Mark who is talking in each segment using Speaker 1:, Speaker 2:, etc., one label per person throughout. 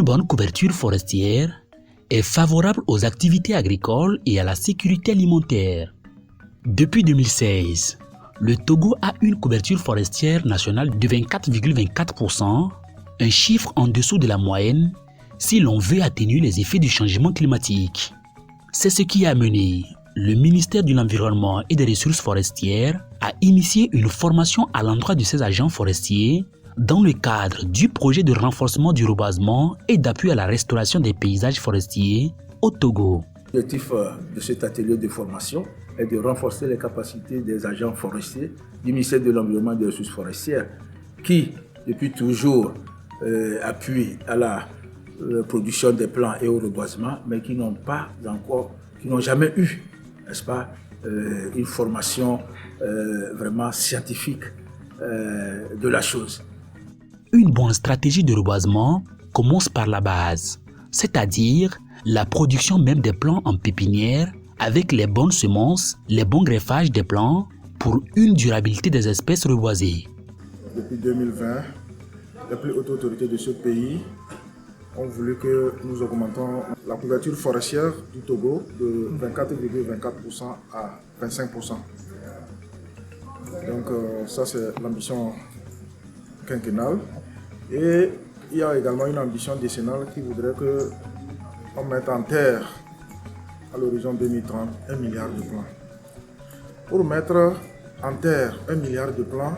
Speaker 1: bonne couverture forestière est favorable aux activités agricoles et à la sécurité alimentaire. Depuis 2016, le Togo a une couverture forestière nationale de 24,24%, un chiffre en dessous de la moyenne si l'on veut atténuer les effets du changement climatique. C'est ce qui a amené le ministère de l'Environnement et des Ressources forestières à initier une formation à l'endroit de ses agents forestiers dans le cadre du projet de renforcement du reboisement et d'appui à la restauration des paysages forestiers au Togo.
Speaker 2: L'objectif de cet atelier de formation est de renforcer les capacités des agents forestiers du ministère de l'Environnement et des Ressources forestières qui, depuis toujours, appuient à la production des plants et au reboisement, mais qui n'ont jamais eu, n'est-ce pas, une formation vraiment scientifique de la chose.
Speaker 1: Une bonne stratégie de reboisement commence par la base, c'est-à-dire la production même des plants en pépinière avec les bonnes semences, les bons greffages des plants pour une durabilité des espèces reboisées.
Speaker 3: Depuis 2020, les plus hautes autorités de ce pays ont voulu que nous augmentons la couverture forestière du Togo de 24,24% à 25%. Donc ça c'est l'ambition quinquennale. Et il y a également une ambition décennale qui voudrait qu'on mette en terre à l'horizon 2030 1 milliard de plants. Pour mettre en terre 1 milliard de plants,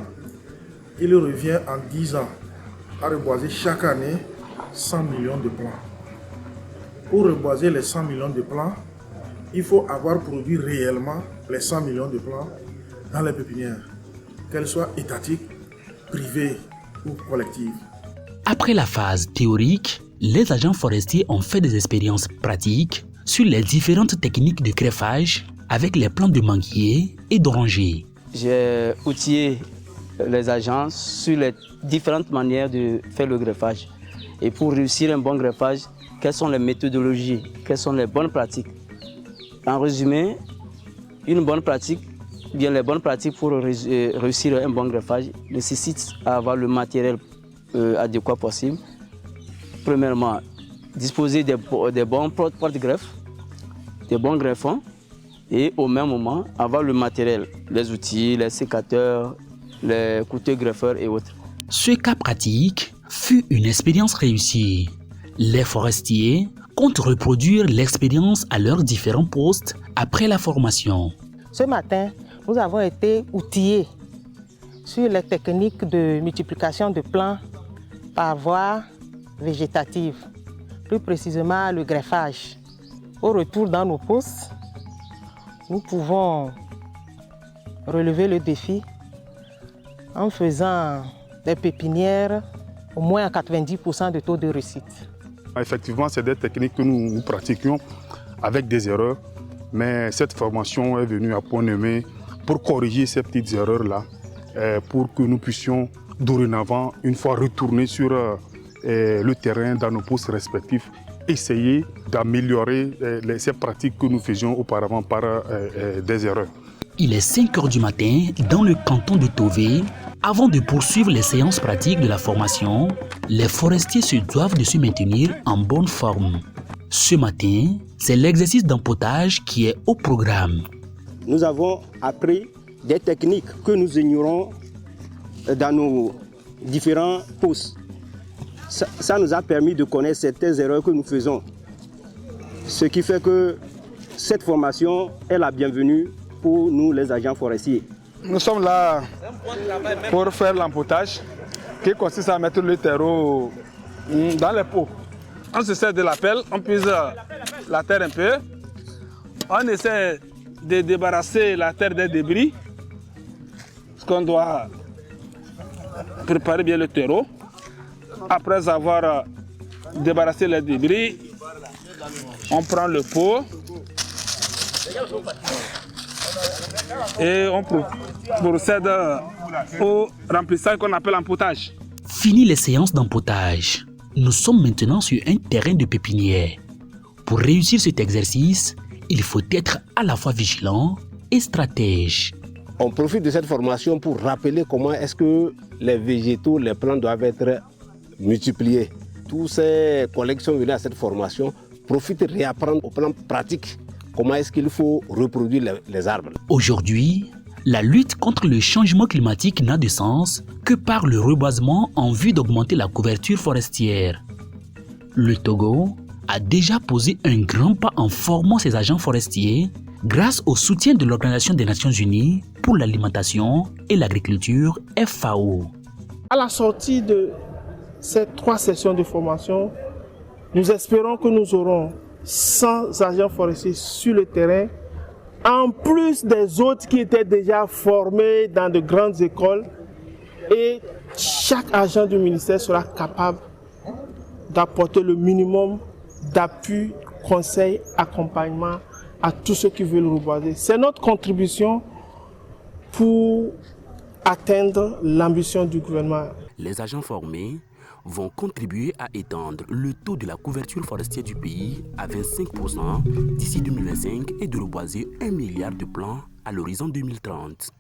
Speaker 3: il revient en 10 ans à reboiser chaque année 100 millions de plants. Pour reboiser les 100 millions de plants, il faut avoir produit réellement les 100 millions de plants dans les pépinières, qu'elles soient étatiques, privées ou collectives.
Speaker 1: Après la phase théorique, les agents forestiers ont fait des expériences pratiques sur les différentes techniques de greffage avec les plants de manguier et d'oranger.
Speaker 4: J'ai outillé les agents sur les différentes manières de faire le greffage. Et pour réussir un bon greffage, quelles sont les méthodologies, quelles sont les bonnes pratiques. En résumé, les bonnes pratiques pour réussir un bon greffage nécessitent d'avoir le matériel adéquat possible. Premièrement, disposer des bons porte-greffes, des bons greffons et au même moment avoir le matériel, les outils, les sécateurs, les couteaux greffeurs et autres.
Speaker 1: Ce cas pratique fut une expérience réussie. Les forestiers comptent reproduire l'expérience à leurs différents postes après la formation.
Speaker 5: Ce matin, nous avons été outillés sur les techniques de multiplication de plants par voie végétative, plus précisément le greffage. Au retour dans nos postes, nous pouvons relever le défi en faisant des pépinières au moins à 90% de taux de réussite.
Speaker 6: Effectivement, c'est des techniques que nous pratiquions avec des erreurs, mais cette formation est venue à point nommé pour corriger ces petites erreurs-là, pour que nous puissions dorénavant, une fois retournés sur le terrain dans nos postes respectifs, essayer d'améliorer ces pratiques que nous faisions auparavant par des erreurs.
Speaker 1: Il est 5 heures du matin dans le canton de Tové. Avant de poursuivre les séances pratiques de la formation, les forestiers se doivent de se maintenir en bonne forme. Ce matin, c'est l'exercice d'empotage qui est au programme.
Speaker 7: Nous avons appris des techniques que nous ignorons dans nos différents postes. Ça nous a permis de connaître certaines erreurs que nous faisons. Ce qui fait que cette formation est la bienvenue pour nous les agents forestiers.
Speaker 8: Nous sommes là pour faire l'empotage qui consiste à mettre le terreau dans les pots. On se sert de la pelle, on pise la terre un peu. On essaie de débarrasser la terre des débris. Parce qu'on doit préparer bien le terreau. Après avoir débarrassé les débris, on prend le pot et on procède au remplissage qu'on appelle empotage.
Speaker 1: Fini les séances d'empotage. Nous sommes maintenant sur un terrain de pépinière. Pour réussir cet exercice, il faut être à la fois vigilant et stratège.
Speaker 7: On profite de cette formation pour rappeler comment est-ce que les végétaux, les plantes doivent être multipliés.
Speaker 9: tous ces collègues qui sont venus à cette formation profitent de réapprendre au plan pratique comment est-ce qu'il faut reproduire les arbres.
Speaker 1: Aujourd'hui, la lutte contre le changement climatique n'a de sens que par le reboisement en vue d'augmenter la couverture forestière. Le Togo a déjà posé un grand pas en formant ses agents forestiers grâce au soutien de l'Organisation des Nations Unies pour l'alimentation et l'agriculture FAO.
Speaker 10: À la sortie de ces 3 sessions de formation, nous espérons que nous aurons 100 agents forestiers sur le terrain, en plus des autres qui étaient déjà formés dans de grandes écoles. Et chaque agent du ministère sera capable d'apporter le minimum d'appui, conseil, accompagnement à tous ceux qui veulent reboiser. C'est notre contribution pour atteindre l'ambition du gouvernement.
Speaker 1: Les agents formés vont contribuer à étendre le taux de la couverture forestière du pays à 25% d'ici 2025 et de reboiser 1 milliard de plants à l'horizon 2030.